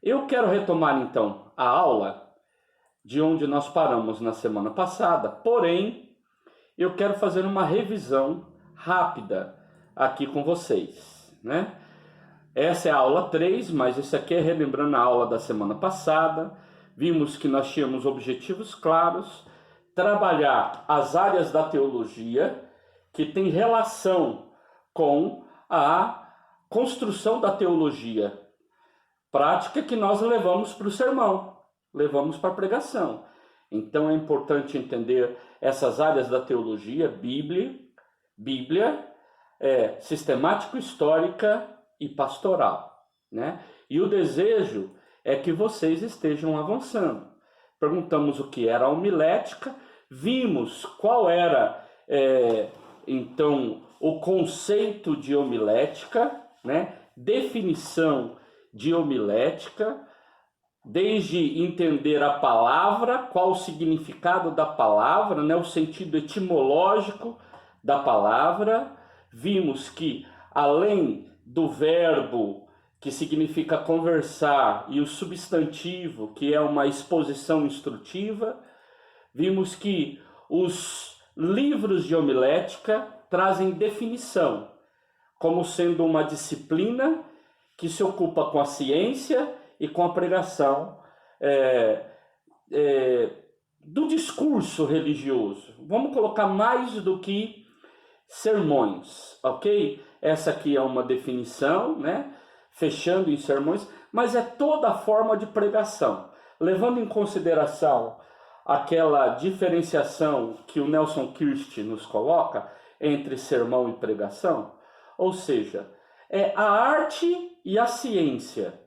Eu quero retomar então a aula de onde nós paramos na semana passada, porém, eu quero fazer uma revisão rápida aqui com vocês, né? Essa é a aula 3, mas isso aqui é relembrando a aula da semana passada. Vimos que nós tínhamos objetivos claros, trabalhar as áreas da teologia que tem relação com a construção da teologia prática que nós levamos para o sermão, levamos para a pregação. Então é importante entender essas áreas da teologia, Bíblia, sistemático-histórica e pastoral, né? E o desejo é que vocês estejam avançando. Perguntamos o que era a homilética, vimos qual era, então, o conceito de homilética, né? Definição de homilética, desde entender a palavra, qual o significado da palavra, né? O sentido etimológico da palavra. Vimos que, além do verbo, que significa conversar, e o substantivo, que é uma exposição instrutiva, vimos que os livros de homilética trazem definição, como sendo uma disciplina que se ocupa com a ciência e com a pregação do discurso religioso. Vamos colocar mais do que sermões, ok? Essa aqui é uma definição, né? Fechando em sermões, mas é toda a forma de pregação, levando em consideração aquela diferenciação que o Nelson Kirst nos coloca entre sermão e pregação, ou seja, é a arte e a ciência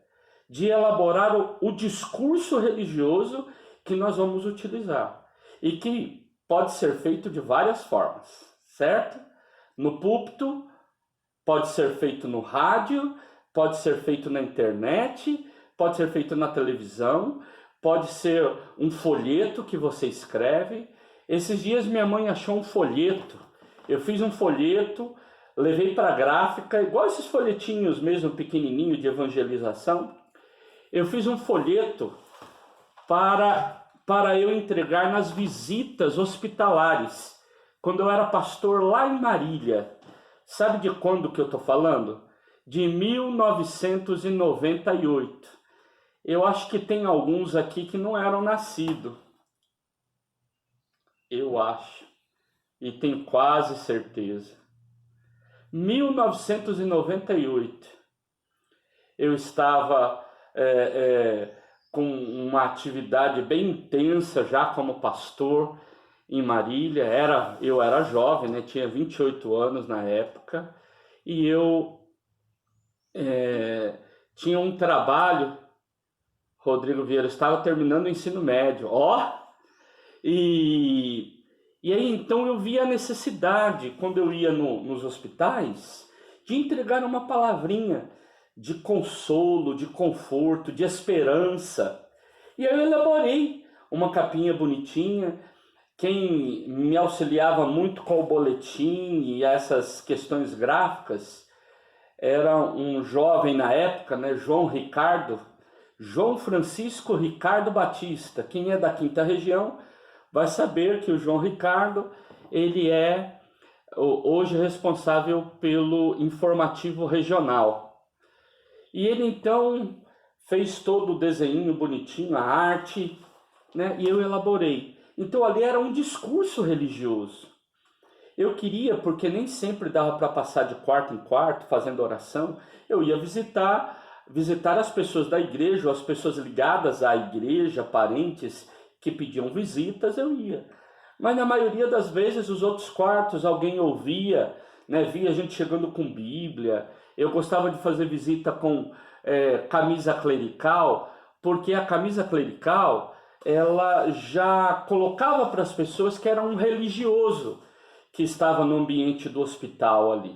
de elaborar o discurso religioso que nós vamos utilizar e que pode ser feito de várias formas, certo? No púlpito, pode ser feito no rádio, pode ser feito na internet, pode ser feito na televisão, pode ser um folheto que você escreve. Esses dias minha mãe achou um folheto. Eu fiz um folheto, levei para a gráfica, igual esses folhetinhos mesmo, pequenininho de evangelização. Eu fiz um folheto para eu entregar nas visitas hospitalares, quando eu era pastor lá em Marília. Sabe de quando que eu estou falando? De 1998. Eu acho que tem alguns aqui que não eram nascidos. Eu acho. E tenho quase certeza. 1998. Eu estava com uma atividade bem intensa já como pastor em Marília. Eu era jovem, né? Tinha 28 anos na época. E eu tinha um trabalho, Rodrigo Vieira, estava terminando o ensino médio. E aí então eu via a necessidade, quando eu ia nos hospitais, de entregar uma palavrinha de consolo, de conforto, de esperança. E aí eu elaborei uma capinha bonitinha. Quem me auxiliava muito com o boletim e essas questões gráficas era um jovem na época, né, João Francisco Ricardo Batista. Quem é da Quinta Região vai saber que o João Ricardo, ele é hoje responsável pelo informativo regional. E ele então fez todo o desenho bonitinho, a arte, né, e eu elaborei. Então ali era um discurso religioso. Eu queria, porque nem sempre dava para passar de quarto em quarto fazendo oração, eu ia visitar as pessoas da igreja, ou as pessoas ligadas à igreja, parentes que pediam visitas, eu ia. Mas na maioria das vezes os outros quartos alguém ouvia, né, via gente chegando com Bíblia. Eu gostava de fazer visita com camisa clerical, porque a camisa clerical ela já colocava para as pessoas que era um religioso que estava no ambiente do hospital ali.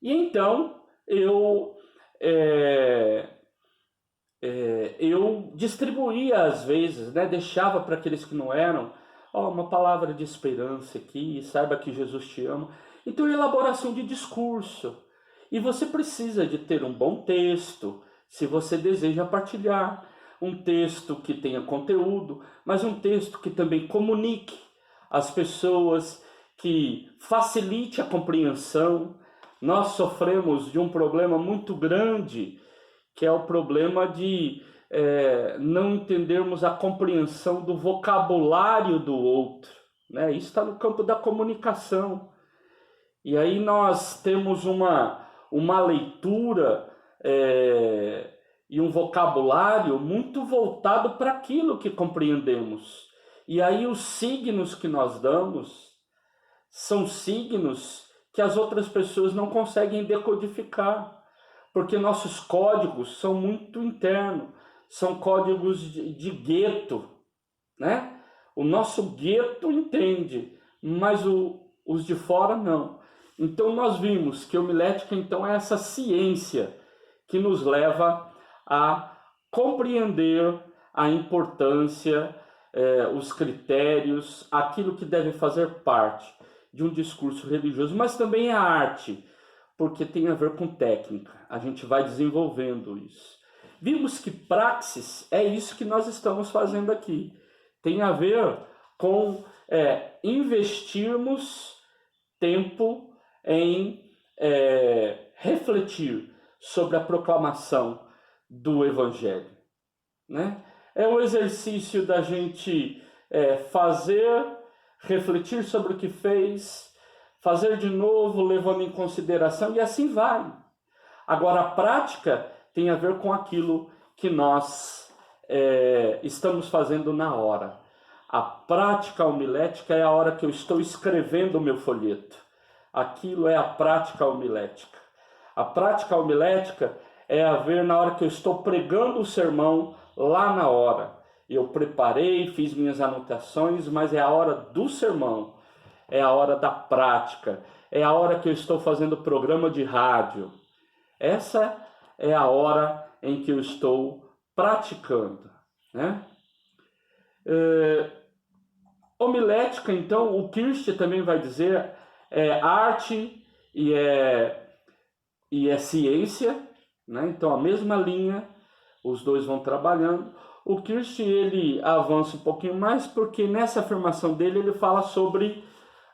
E então eu distribuía às vezes, né, deixava para aqueles que não eram, uma palavra de esperança aqui, saiba que Jesus te ama. Então, elaboração de discurso. E você precisa de ter um bom texto, se você deseja partilhar um texto que tenha conteúdo, mas um texto que também comunique às pessoas, que facilite a compreensão. Nós sofremos de um problema muito grande, que é o problema de não entendermos a compreensão do vocabulário do outro, né? Isso está no campo da comunicação. E aí nós temos uma leitura e um vocabulário muito voltado para aquilo que compreendemos. E aí os signos que nós damos são signos que as outras pessoas não conseguem decodificar, porque nossos códigos são muito internos, são códigos de gueto, né? O nosso gueto entende, mas os de fora não. Então nós vimos que homilética então é essa ciência que nos leva a compreender a importância, os critérios, aquilo que deve fazer parte de um discurso religioso, mas também a arte, porque tem a ver com técnica. A gente vai desenvolvendo isso. Vimos que praxis é isso que nós estamos fazendo aqui. Tem a ver com investirmos tempo em refletir sobre a proclamação do Evangelho, né? É um exercício da gente fazer, refletir sobre o que fez, fazer de novo, levando em consideração, e assim vai. Agora, a prática tem a ver com aquilo que nós estamos fazendo na hora. A prática homilética é a hora que eu estou escrevendo o meu folheto. Aquilo é a prática homilética. A prática homilética é a ver na hora que eu estou pregando o sermão, lá na hora. Eu preparei, fiz minhas anotações, mas é a hora do sermão, é a hora da prática, é a hora que eu estou fazendo programa de rádio. Essa é a hora em que eu estou praticando, né? Homilética, então, o Kirst também vai dizer, é arte e é ciência, né? Então, a mesma linha, os dois vão trabalhando. O Kirst, ele avança um pouquinho mais, porque nessa afirmação dele, ele fala sobre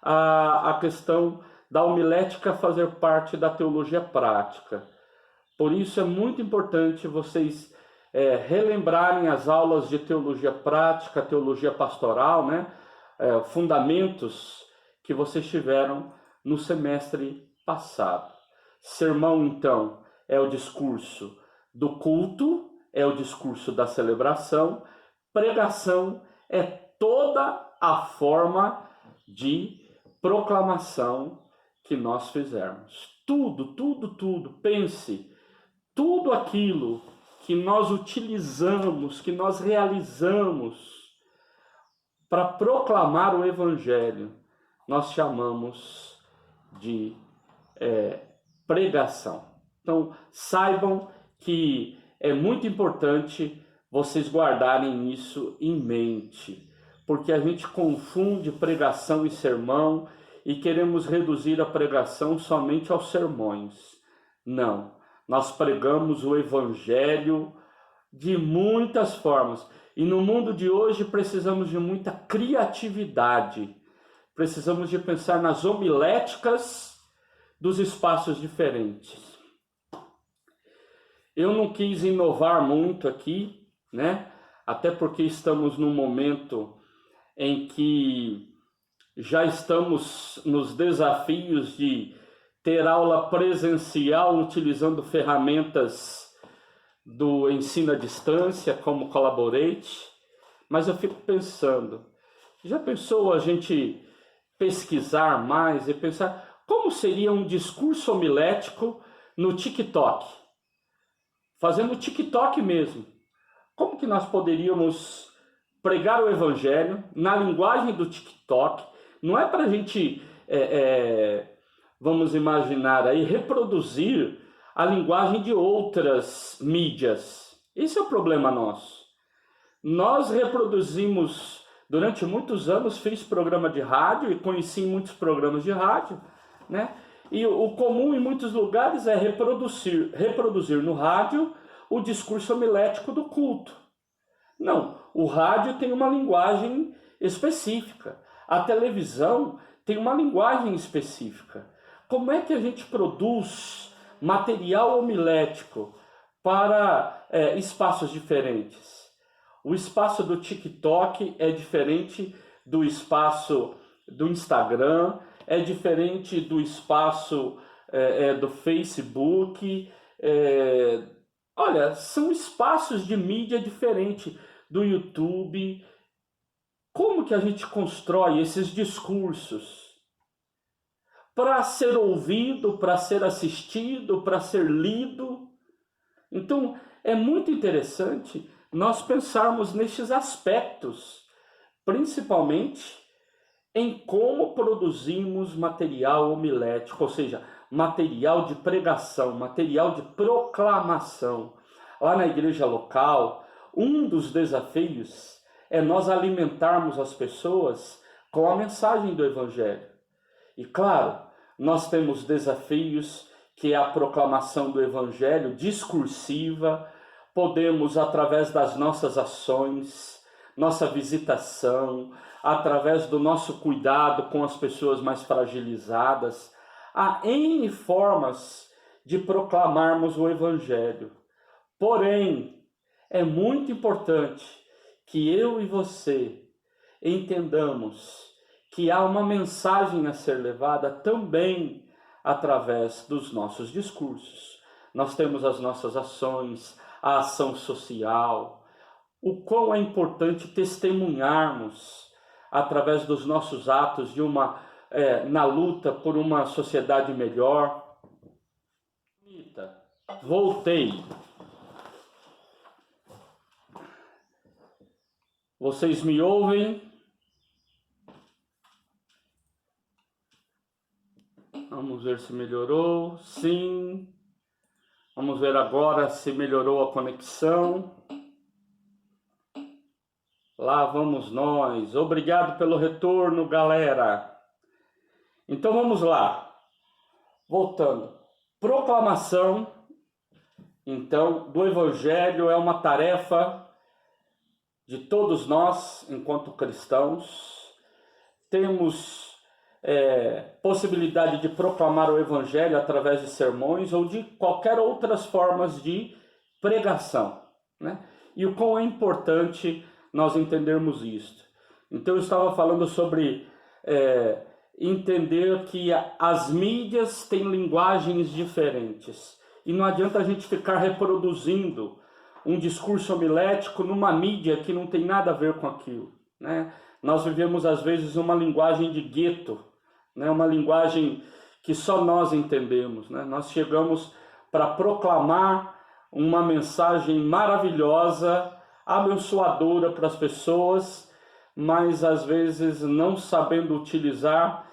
a questão da homilética fazer parte da teologia prática. Por isso é muito importante vocês relembrarem as aulas de teologia prática, teologia pastoral, né? Fundamentos que vocês tiveram no semestre passado. Sermão, então, é o discurso do culto, é o discurso da celebração. Pregação é toda a forma de proclamação que nós fizermos. Tudo, pense, tudo aquilo que nós utilizamos, que nós realizamos para proclamar o Evangelho, nós chamamos de pregação. Então, saibam que é muito importante vocês guardarem isso em mente, porque a gente confunde pregação e sermão e queremos reduzir a pregação somente aos sermões. Não, nós pregamos o Evangelho de muitas formas. E no mundo de hoje precisamos de muita criatividade. Precisamos de pensar nas homiléticas dos espaços diferentes. Eu não quis inovar muito aqui, né? Até porque estamos num momento em que já estamos nos desafios de ter aula presencial utilizando ferramentas do ensino à distância, como Collaborate. Mas eu fico pensando, já pensou a gente pesquisar mais e pensar como seria um discurso homilético no TikTok? Fazendo TikTok mesmo. Como que nós poderíamos pregar o Evangelho na linguagem do TikTok? Não é para a gente, vamos imaginar aí, reproduzir a linguagem de outras mídias. Esse é o problema nosso. Nós reproduzimos, durante muitos anos, fiz programa de rádio e conheci muitos programas de rádio, né? E o comum em muitos lugares é reproduzir no rádio o discurso homilético do culto. Não, o rádio tem uma linguagem específica, a televisão tem uma linguagem específica. Como é que a gente produz material homilético para espaços diferentes? O espaço do TikTok é diferente do espaço do Instagram, é diferente do espaço do Facebook. Olha, são espaços de mídia diferentes do YouTube. Como que a gente constrói esses discursos para ser ouvido, para ser assistido, para ser lido? Então, é muito interessante nós pensarmos nesses aspectos, principalmente em como produzimos material homilético, ou seja, material de pregação, material de proclamação. Lá na igreja local, um dos desafios é nós alimentarmos as pessoas com a mensagem do Evangelho. E claro, nós temos desafios que é a proclamação do Evangelho discursiva. Podemos, através das nossas ações, nossa visitação, através do nosso cuidado com as pessoas mais fragilizadas, há N formas de proclamarmos o Evangelho. Porém, é muito importante que eu e você entendamos que há uma mensagem a ser levada também através dos nossos discursos. Nós temos as nossas ações, a ação social, o quão é importante testemunharmos através dos nossos atos na luta por uma sociedade melhor. Voltei. Vocês me ouvem? Vamos ver se melhorou. Sim. Vamos ver agora se melhorou a conexão. Lá vamos nós. Obrigado pelo retorno, galera. Então vamos lá. Voltando. Proclamação, então, do Evangelho é uma tarefa de todos nós, enquanto cristãos. Temos possibilidade de proclamar o Evangelho através de sermões ou de qualquer outras formas de pregação, né? E o quão é importante nós entendermos isto. Então eu estava falando sobre entender que as mídias têm linguagens diferentes. E não adianta a gente ficar reproduzindo um discurso homilético numa mídia que não tem nada a ver com aquilo, né? Nós vivemos às vezes uma linguagem de gueto, né? Uma linguagem que só nós entendemos, né? Nós chegamos para proclamar uma mensagem maravilhosa, abençoadora para as pessoas, mas às vezes não sabendo utilizar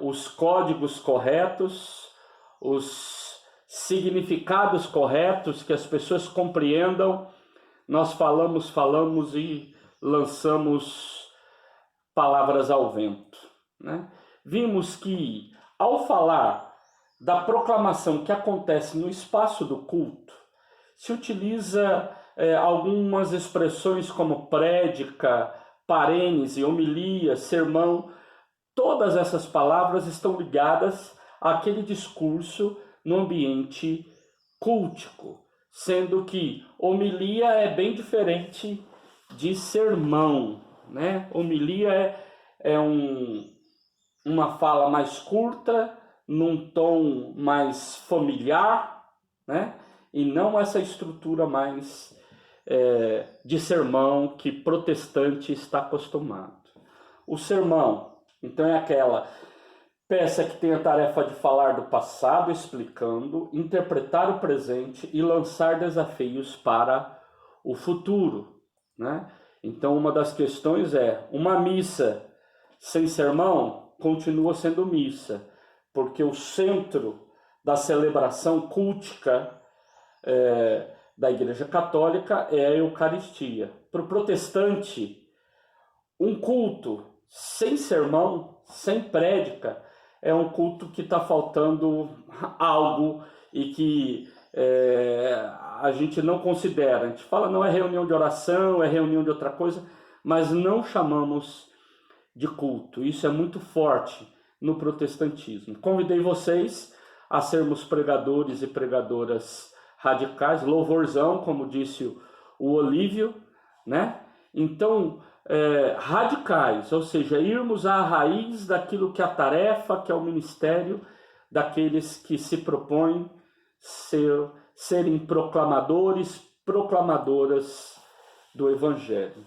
os códigos corretos, os significados corretos, que as pessoas compreendam. Nós falamos e lançamos palavras ao vento, né? Vimos que ao falar da proclamação que acontece no espaço do culto, se utiliza algumas expressões como prédica, parênese, homilia, sermão. Todas essas palavras estão ligadas àquele discurso no ambiente cultico, sendo que homilia é bem diferente de sermão, né? Homilia uma fala mais curta, num tom mais familiar, né? E não essa estrutura mais de sermão que protestante está acostumado. O sermão, então, é aquela peça que tem a tarefa de falar do passado, explicando, interpretar o presente e lançar desafios para o futuro, né? Então, uma das questões é, uma missa sem sermão continua sendo missa, porque o centro da celebração cultica da Igreja Católica é a Eucaristia. Para o protestante, um culto sem sermão, sem prédica, é um culto que está faltando algo e que a gente não considera. A gente fala, não, é reunião de oração, é reunião de outra coisa, mas não chamamos de culto. Isso é muito forte no protestantismo. Convidei vocês a sermos pregadores e pregadoras radicais, louvorzão, como disse o Olívio, né? Então, radicais, ou seja, irmos à raiz daquilo que é a tarefa, que é o ministério daqueles que se propõem serem proclamadores, proclamadoras do Evangelho.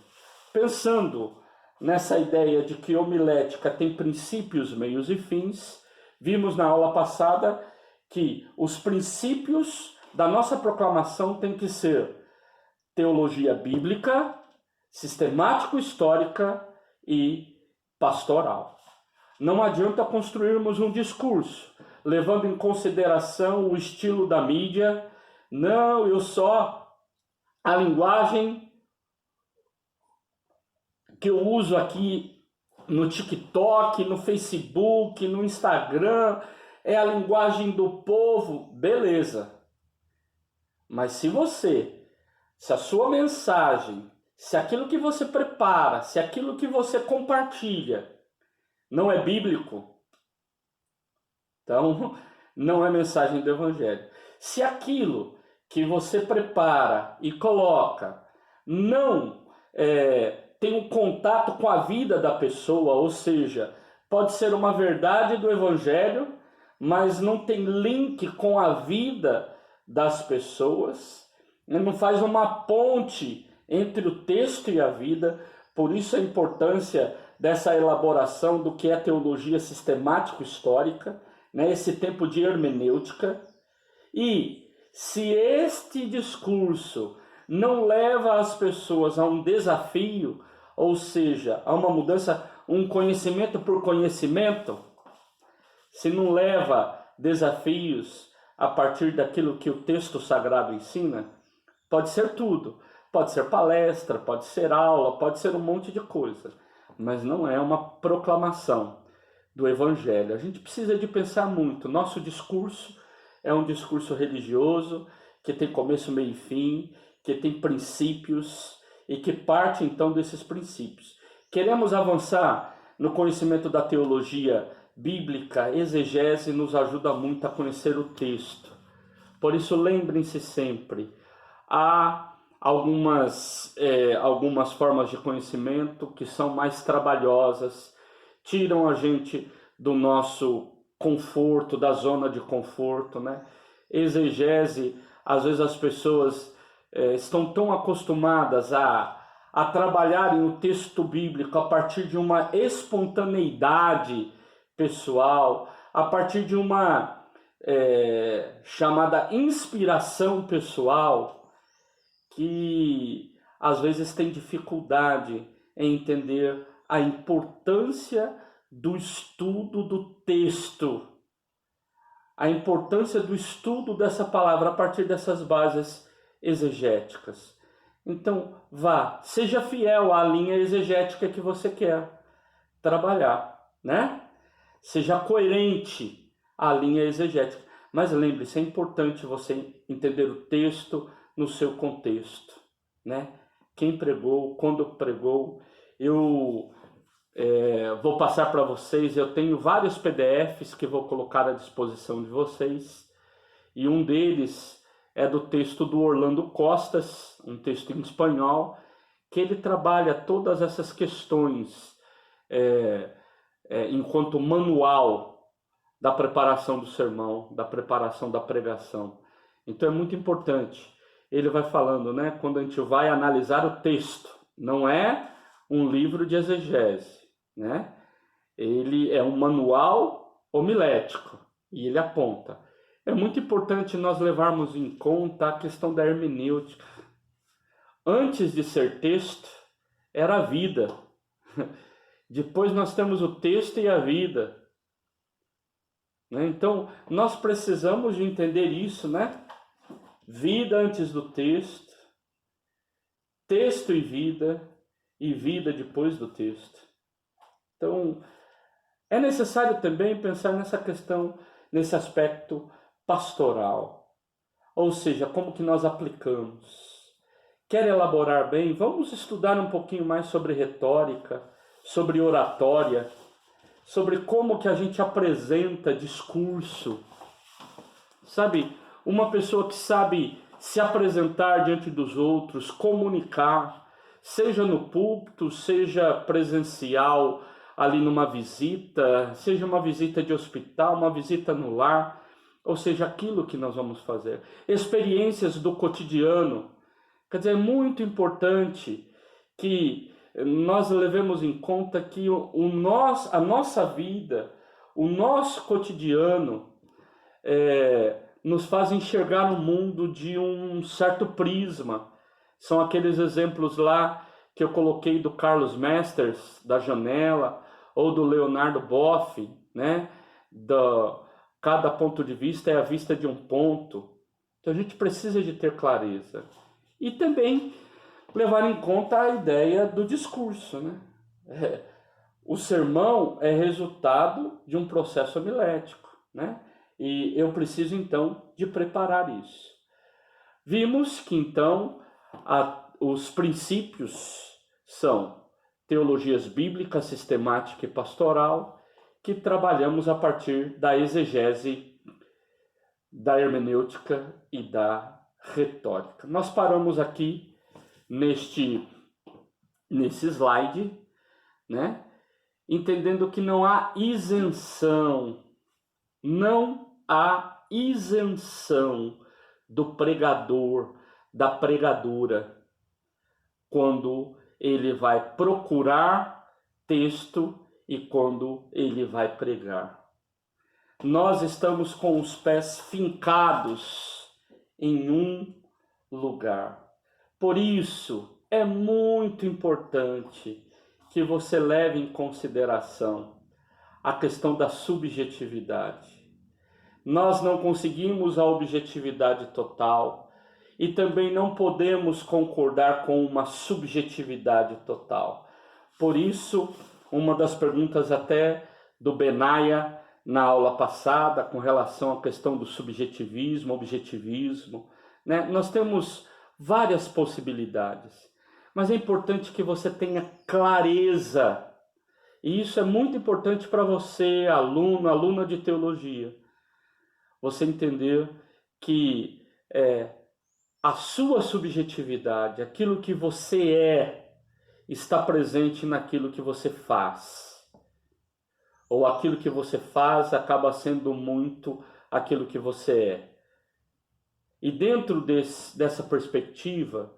Pensando nessa ideia de que homilética tem princípios, meios e fins, vimos na aula passada que os princípios da nossa proclamação têm que ser teologia bíblica, sistemático-histórica e pastoral. Não adianta construirmos um discurso levando em consideração o estilo da mídia. Não, eu só a linguagem que eu uso aqui no TikTok, no Facebook, no Instagram, é a linguagem do povo, beleza. Mas se a sua mensagem, se aquilo que você prepara, se aquilo que você compartilha não é bíblico, então não é mensagem do Evangelho. Se aquilo que você prepara e coloca não tem um contato com a vida da pessoa, ou seja, pode ser uma verdade do Evangelho, mas não tem link com a vida das pessoas, não faz uma ponte entre o texto e a vida. Por isso a importância dessa elaboração do que é teologia sistemático-histórica, né, esse tempo de hermenêutica. E se este discurso não leva as pessoas a um desafio, ou seja, a uma mudança, um conhecimento por conhecimento, se não leva desafios a partir daquilo que o texto sagrado ensina, pode ser tudo. Pode ser palestra, pode ser aula, pode ser um monte de coisa, mas não é uma proclamação do Evangelho. A gente precisa de pensar muito. Nosso discurso é um discurso religioso, que tem começo, meio e fim, que tem princípios e que parte então desses princípios. Queremos avançar no conhecimento da teologia bíblica, exegese nos ajuda muito a conhecer o texto. Por isso, lembrem-se sempre, há algumas formas de conhecimento que são mais trabalhosas, tiram a gente do nosso conforto, da zona de conforto, né? Exegese, às vezes as pessoas estão tão acostumadas a trabalharem o texto bíblico a partir de uma espontaneidade pessoal, a partir de uma chamada inspiração pessoal, que às vezes tem dificuldade em entender a importância do estudo do texto, a importância do estudo dessa palavra a partir dessas bases exegéticas. Então, seja fiel à linha exegética que você quer trabalhar, né? Seja coerente à linha exegética. Mas lembre-se, é importante você entender o texto no seu contexto, né? Quem pregou, quando pregou. Eu vou passar para vocês, eu tenho vários PDFs que vou colocar à disposição de vocês, e um deles é do texto do Orlando Costas, um texto em espanhol, que ele trabalha todas essas questões enquanto manual da preparação do sermão, da preparação da pregação. Então é muito importante. Ele vai falando, né, quando a gente vai analisar o texto, não é um livro de exegese, né? Ele é um manual homilético e ele aponta. É muito importante nós levarmos em conta a questão da hermenêutica. Antes de ser texto, era a vida. Depois nós temos o texto e a vida. Então, nós precisamos de entender isso, né? Vida antes do texto, texto e vida depois do texto. Então, é necessário também pensar nessa questão, nesse aspecto pastoral. Ou seja, como que nós aplicamos. Quer elaborar bem? Vamos estudar um pouquinho mais sobre retórica, sobre oratória, sobre como que a gente apresenta discurso. Sabe, uma pessoa que sabe se apresentar diante dos outros, comunicar, seja no púlpito, seja presencial, ali numa visita, seja uma visita de hospital, uma visita no lar, ou seja, aquilo que nós vamos fazer. Experiências do cotidiano. Quer dizer, é muito importante que nós levemos em conta que a nossa vida, o nosso cotidiano, nos faz enxergar o mundo de um certo prisma. São aqueles exemplos lá que eu coloquei do Carlos Masters, da janela, ou do Leonardo Boff, né? Cada ponto de vista é a vista de um ponto. Então a gente precisa de ter clareza. E também levar em conta a ideia do discurso, né? O sermão é resultado de um processo homilético, né? E eu preciso, então, de preparar isso. Vimos que, então, os princípios são teologias bíblicas, sistemática e pastoral, que trabalhamos a partir da exegese, da hermenêutica e da retórica. Nós paramos aqui nesse slide, né? Entendendo que não há isenção, do pregador, da pregadora, quando ele vai procurar texto e quando ele vai pregar. Nós estamos com os pés fincados em um lugar. Por isso, é muito importante que você leve em consideração a questão da subjetividade. Nós não conseguimos a objetividade total e também não podemos concordar com uma subjetividade total. Por isso, uma das perguntas até do Benaia na aula passada, com relação à questão do subjetivismo, objetivismo, né? Nós temos várias possibilidades, mas é importante que você tenha clareza, e isso é muito importante para você, aluno, aluna de teologia, você entender que a sua subjetividade, aquilo que você está presente naquilo que você faz. Ou aquilo que você faz acaba sendo muito aquilo que você é. E dentro dessa perspectiva,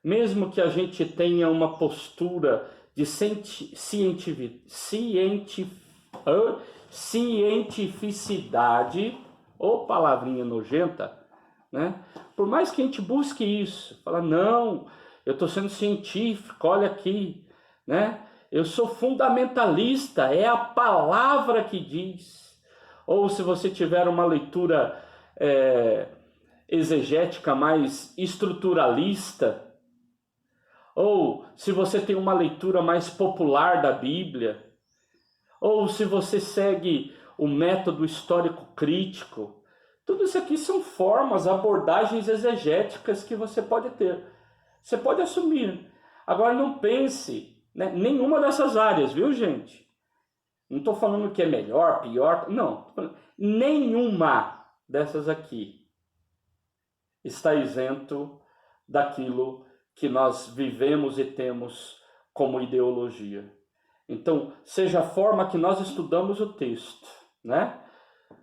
mesmo que a gente tenha uma postura de cientificidade, ou palavrinha nojenta, né? Por mais que a gente busque isso, fala, não, eu estou sendo científico, olha aqui, né? Eu sou fundamentalista, é a palavra que diz. Ou se você tiver uma leitura exegética mais estruturalista, ou se você tem uma leitura mais popular da Bíblia, ou se você segue o método histórico crítico, tudo isso aqui são formas, abordagens exegéticas que você pode ter. Você pode assumir. Agora não pense, né, nenhuma dessas áreas, viu, gente? Não estou falando que é melhor, pior, não. Nenhuma dessas aqui está isento daquilo que nós vivemos e temos como ideologia. Então, seja a forma que nós estudamos o texto, né?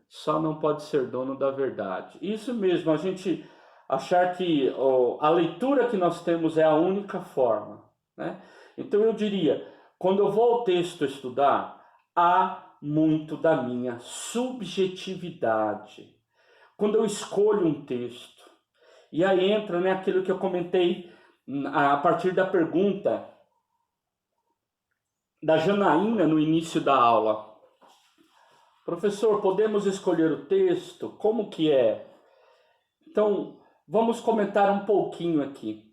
Só não pode ser dono da verdade. Isso mesmo, a gente achar que a leitura que nós temos é a única forma, né? Então eu diria, quando eu vou ao texto estudar, há muito da minha subjetividade. Quando eu escolho um texto, e aí entra, né, aquilo que eu comentei a partir da pergunta da Janaína no início da aula. Professor, podemos escolher o texto? Como que é? Então, vamos comentar um pouquinho aqui.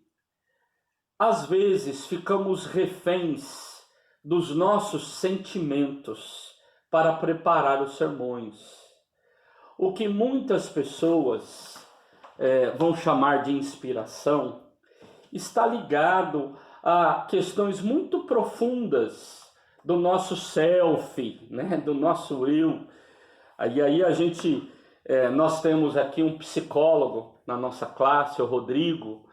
Às vezes, ficamos reféns dos nossos sentimentos para preparar os sermões. O que muitas pessoas vão chamar de inspiração, está ligado a questões muito profundas do nosso self, né? Do nosso eu. Aí nós temos aqui um psicólogo na nossa classe, o Rodrigo,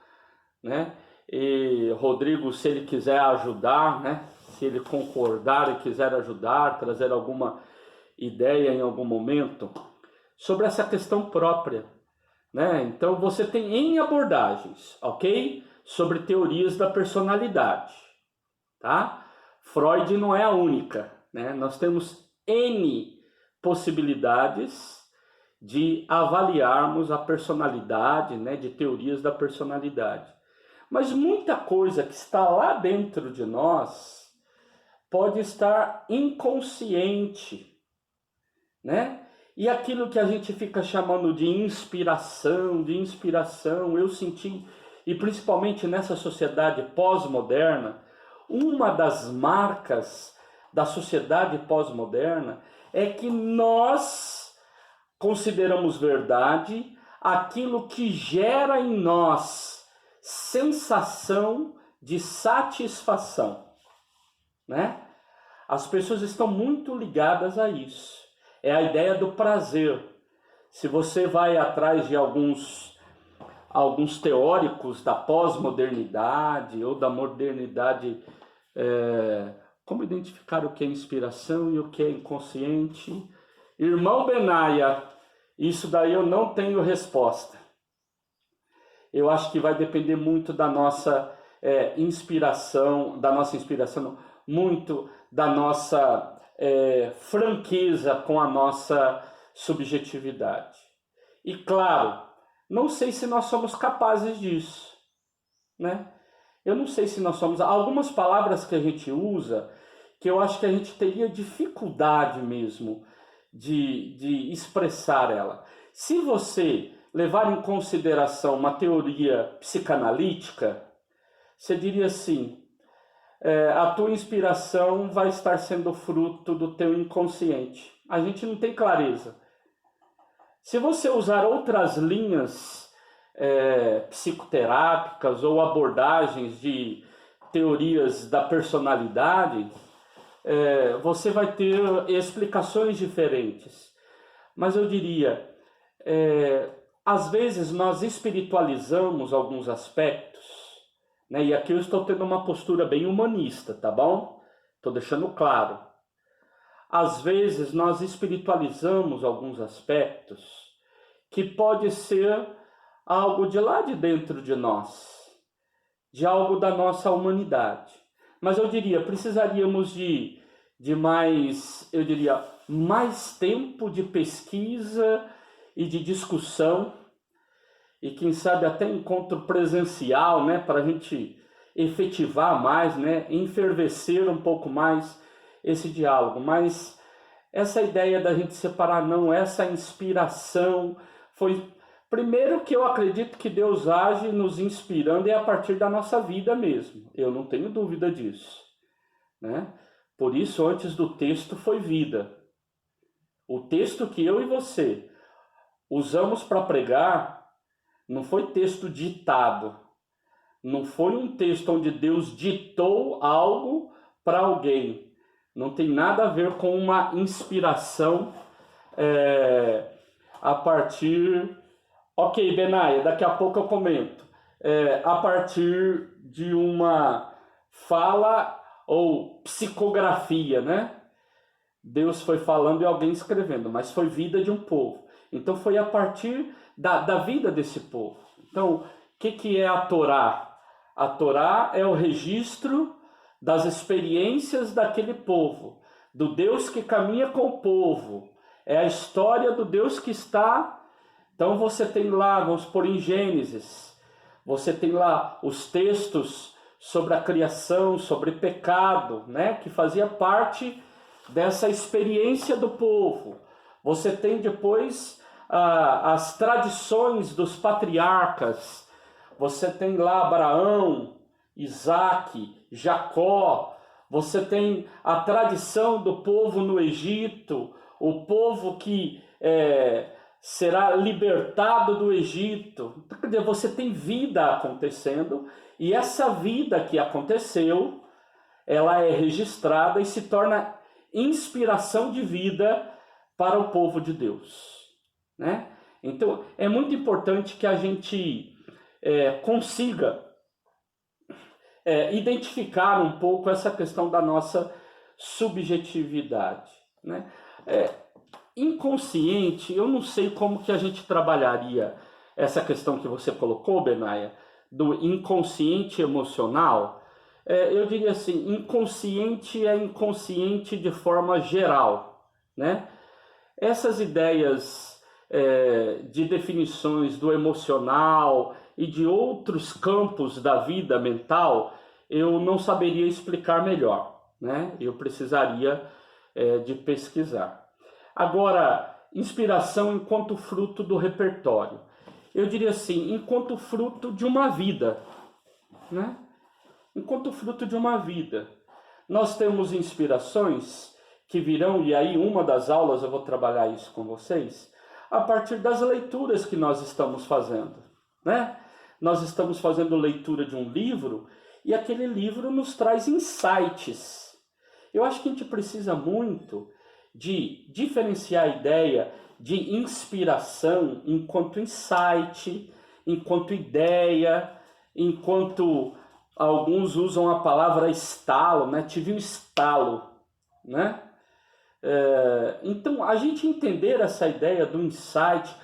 né? E Rodrigo, se ele quiser ajudar, né? Se ele concordar e quiser ajudar, trazer alguma ideia em algum momento sobre essa questão própria, né? Então você tem N abordagens, ok? Sobre teorias da personalidade, tá? Freud não é a única, né? Nós temos N possibilidades de avaliarmos a personalidade, né? De teorias da personalidade. Mas muita coisa que está lá dentro de nós pode estar inconsciente, né? E aquilo que a gente fica chamando de inspiração, eu senti, e principalmente nessa sociedade pós-moderna, uma das marcas da sociedade pós-moderna é que nós consideramos verdade aquilo que gera em nós sensação de satisfação, né? As pessoas estão muito ligadas a isso. É a ideia do prazer. Se você vai atrás de alguns teóricos da pós-modernidade ou da modernidade, como identificar o que é inspiração e o que é inconsciente? Irmão Benaia, isso daí eu não tenho resposta. Eu acho que vai depender muito da nossa inspiração, muito da nossa franqueza com a nossa subjetividade. E claro, não sei se nós somos capazes disso, né? Eu não sei se nós somos... Algumas palavras que a gente usa, que eu acho que a gente teria dificuldade mesmo de expressar ela. Se você levar em consideração uma teoria psicanalítica, você diria assim... a tua inspiração vai estar sendo fruto do teu inconsciente. A gente não tem clareza. Se você usar outras linhas psicoterápicas ou abordagens de teorias da personalidade, você vai ter explicações diferentes. Mas eu diria, às vezes nós espiritualizamos alguns aspectos, né? E aqui eu estou tendo uma postura bem humanista, tá bom? Estou deixando claro. Às vezes nós espiritualizamos alguns aspectos que pode ser algo de lá de dentro de nós, de algo da nossa humanidade. Mas eu diria, precisaríamos de mais, mais tempo de pesquisa e de discussão, e quem sabe até encontro presencial, né, para a gente efetivar mais, né, enfervecer um pouco mais esse diálogo. Mas essa ideia da gente separar, não, essa inspiração foi... Primeiro que eu acredito que Deus age nos inspirando é a partir da nossa vida mesmo. Eu não tenho dúvida disso, né? Por isso, antes do texto foi vida. O texto que eu e você usamos para pregar não foi texto ditado. Não foi um texto onde Deus ditou algo para alguém. Não tem nada a ver com uma inspiração a partir... Ok, Benaia, daqui a pouco eu comento. A partir de uma fala ou psicografia, né? Deus foi falando e alguém escrevendo, mas foi vida de um povo. Então foi a partir da vida desse povo. Então, o que é a Torá? A Torá é o registro das experiências daquele povo, do Deus que caminha com o povo. É a história do Deus que está... Então você tem lá, vamos supor, em Gênesis, você tem lá os textos sobre a criação, sobre pecado, né, que fazia parte dessa experiência do povo. Você tem depois as tradições dos patriarcas, você tem lá Abraão, Isaac, Jacó, você tem a tradição do povo no Egito, o povo que será libertado do Egito. Quer dizer, você tem vida acontecendo, e essa vida que aconteceu, ela é registrada e se torna inspiração de vida para o povo de Deus, né? Então, é muito importante que a gente consiga identificar um pouco essa questão da nossa subjetividade, né? Inconsciente, eu não sei como que a gente trabalharia essa questão que você colocou, Benaia, do inconsciente emocional. Eu diria assim, inconsciente é inconsciente de forma geral, né? Essas ideias de definições do emocional e de outros campos da vida mental, eu não saberia explicar melhor, né? Eu precisaria de pesquisar. Agora, inspiração enquanto fruto do repertório. Eu diria assim, enquanto fruto de uma vida, né? Enquanto fruto de uma vida. Nós temos inspirações que virão, e aí uma das aulas eu vou trabalhar isso com vocês, a partir das leituras que nós estamos fazendo, né? Nós estamos fazendo leitura de um livro e aquele livro nos traz insights. Eu acho que a gente precisa muito de diferenciar a ideia de inspiração enquanto insight, enquanto ideia, enquanto alguns usam a palavra estalo, né? Tive um estalo, né? Então, a gente entender essa ideia do insight,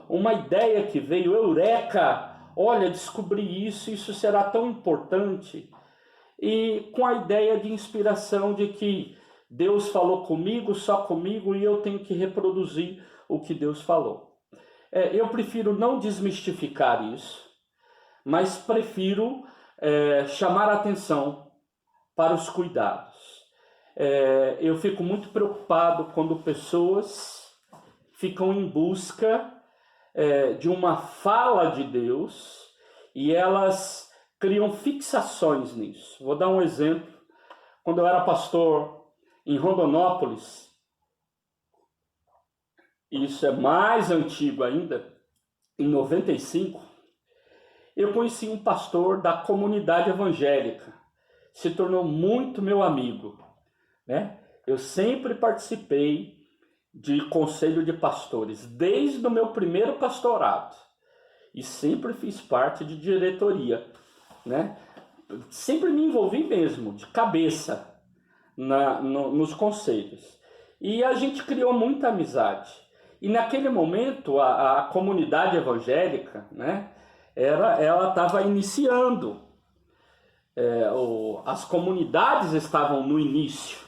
uma ideia que veio, eureka, olha, descobri isso será tão importante. E com a ideia de inspiração de que Deus falou comigo, só comigo, e eu tenho que reproduzir o que Deus falou. Eu prefiro não desmistificar isso, mas prefiro chamar a atenção para os cuidados. Eu fico muito preocupado quando pessoas ficam em busca de uma fala de Deus e elas criam fixações nisso. Vou dar um exemplo. Quando eu era pastor em Rondonópolis, isso é mais antigo ainda, em 95, eu conheci um pastor da comunidade evangélica, se tornou muito meu amigo, né? Eu sempre participei de conselho de pastores, desde o meu primeiro pastorado, e sempre fiz parte de diretoria, né? Sempre me envolvi mesmo, de cabeça, nos conselhos. E a gente criou muita amizade. E naquele momento, a comunidade evangélica, né, ela estava iniciando. As comunidades estavam no início,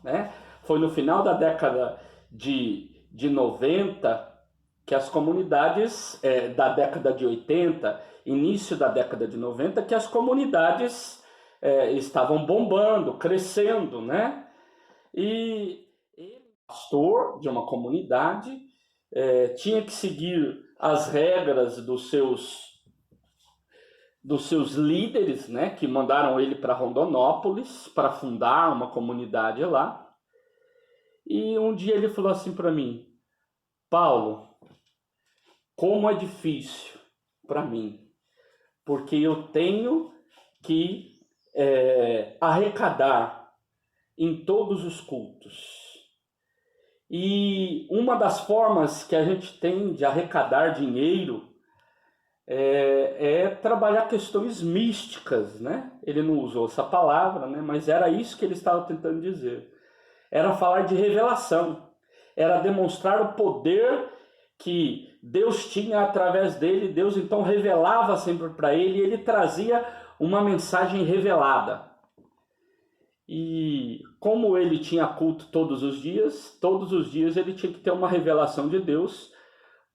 né? Foi no final da década de 90 que as comunidades, da década de 80, início da década de 90, que as comunidades estavam bombando, crescendo, né? E ele, pastor de uma comunidade, tinha que seguir as regras dos seus líderes, né, que mandaram ele para Rondonópolis para fundar uma comunidade lá. E um dia ele falou assim para mim: Paulo, como é difícil para mim, porque eu tenho que arrecadar em todos os cultos. E uma das formas que a gente tem de arrecadar dinheiro trabalhar questões místicas, né? Ele não usou essa palavra, né? Mas era isso que ele estava tentando dizer. Era falar de revelação, era demonstrar o poder que Deus tinha através dele. Deus então revelava sempre para ele, e ele trazia uma mensagem revelada. E como ele tinha culto todos os dias ele tinha que ter uma revelação de Deus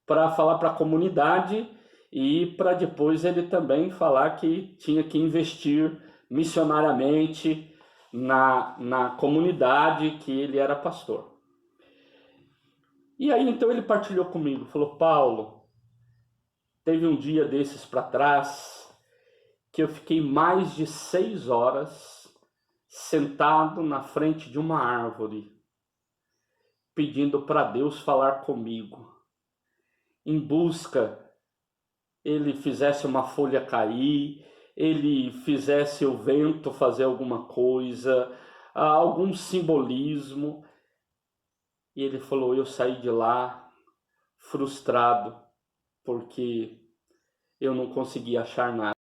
para falar para a comunidade, e para depois ele também falar que tinha que investir missionariamente na comunidade que ele era pastor. E aí então ele partilhou comigo, falou: Paulo, teve um dia desses para trás que eu fiquei mais de 6 horas sentado na frente de uma árvore, pedindo para Deus falar comigo. em busca, ele fizesse uma folha cair, ele fizesse o vento fazer alguma coisa, algum simbolismo. E ele falou: eu saí de lá frustrado, porque eu não consegui achar nada.